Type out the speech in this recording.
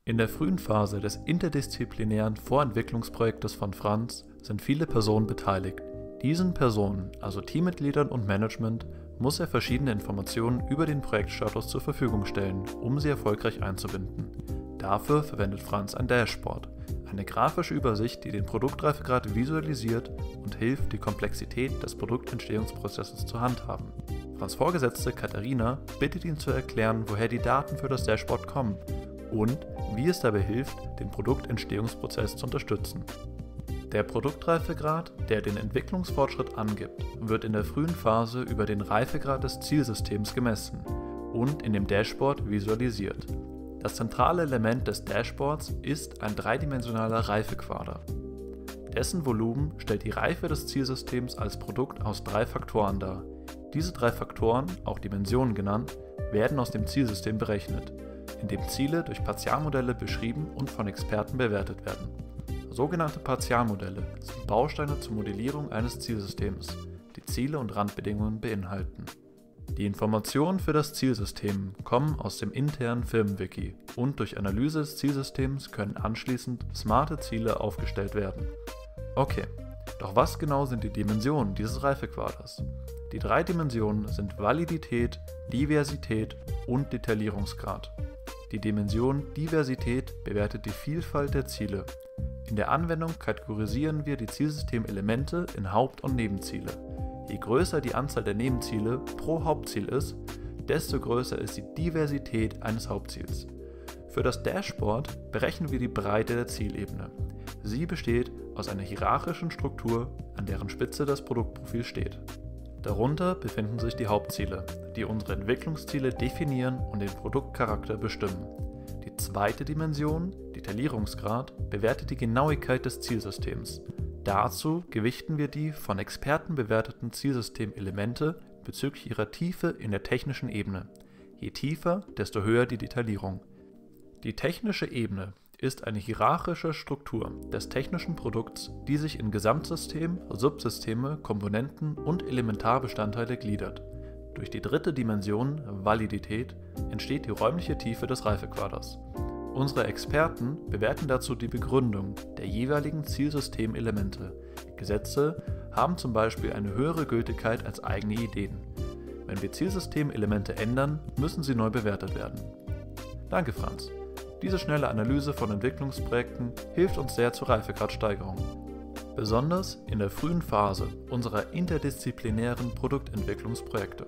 In der frühen Phase des interdisziplinären Vorentwicklungsprojektes von Franz sind viele Personen beteiligt. Diesen Personen, also Teammitgliedern und Management, muss er verschiedene Informationen über den Projektstatus zur Verfügung stellen, um sie erfolgreich einzubinden. Dafür verwendet Franz ein Dashboard, eine grafische Übersicht, die den Produktreifegrad visualisiert und hilft, die Komplexität des Produktentstehungsprozesses zu handhaben. Franz' Vorgesetzte Katharina bittet ihn zu erklären, woher die Daten für das Dashboard kommen und wie es dabei hilft, den Produktentstehungsprozess zu unterstützen. Der Produktreifegrad, der den Entwicklungsfortschritt angibt, wird in der frühen Phase über den Reifegrad des Zielsystems gemessen und in dem Dashboard visualisiert. Das zentrale Element des Dashboards ist ein dreidimensionaler Reifequader. Dessen Volumen stellt die Reife des Zielsystems als Produkt aus 3 Faktoren dar. Diese 3 Faktoren, auch Dimensionen genannt, werden aus dem Zielsystem berechnet, indem Ziele durch Partialmodelle beschrieben und von Experten bewertet werden. Sogenannte Partialmodelle sind Bausteine zur Modellierung eines Zielsystems, die Ziele und Randbedingungen beinhalten. Die Informationen für das Zielsystem kommen aus dem internen Firmenwiki und durch Analyse des Zielsystems können anschließend smarte Ziele aufgestellt werden. Okay, doch was genau sind die Dimensionen dieses Reifequaders? Die 3 Dimensionen sind Validität, Diversität und Detaillierungsgrad. Die Dimension Diversität bewertet die Vielfalt der Ziele. In der Anwendung kategorisieren wir die Zielsystemelemente in Haupt- und Nebenziele. Je größer die Anzahl der Nebenziele pro Hauptziel ist, desto größer ist die Diversität eines Hauptziels. Für das Dashboard berechnen wir die Breite der Zielebene. Sie besteht aus einer hierarchischen Struktur, an deren Spitze das Produktprofil steht. Darunter befinden sich die Hauptziele, die unsere Entwicklungsziele definieren und den Produktcharakter bestimmen. Die zweite Dimension, Detaillierungsgrad, bewertet die Genauigkeit des Zielsystems. Dazu gewichten wir die von Experten bewerteten Zielsystemelemente bezüglich ihrer Tiefe in der technischen Ebene. Je tiefer, desto höher die Detaillierung. Die technische Ebene ist eine hierarchische Struktur des technischen Produkts, die sich in Gesamtsystem, Subsysteme, Komponenten und Elementarbestandteile gliedert. Durch die dritte Dimension, Validität, entsteht die räumliche Tiefe des Reifequaders. Unsere Experten bewerten dazu die Begründung der jeweiligen Zielsystemelemente. Gesetze haben zum Beispiel eine höhere Gültigkeit als eigene Ideen. Wenn wir Zielsystemelemente ändern, müssen sie neu bewertet werden. Danke, Franz. Diese schnelle Analyse von Entwicklungsprojekten hilft uns sehr zur Reifegradsteigerung. Besonders in der frühen Phase unserer interdisziplinären Produktentwicklungsprojekte.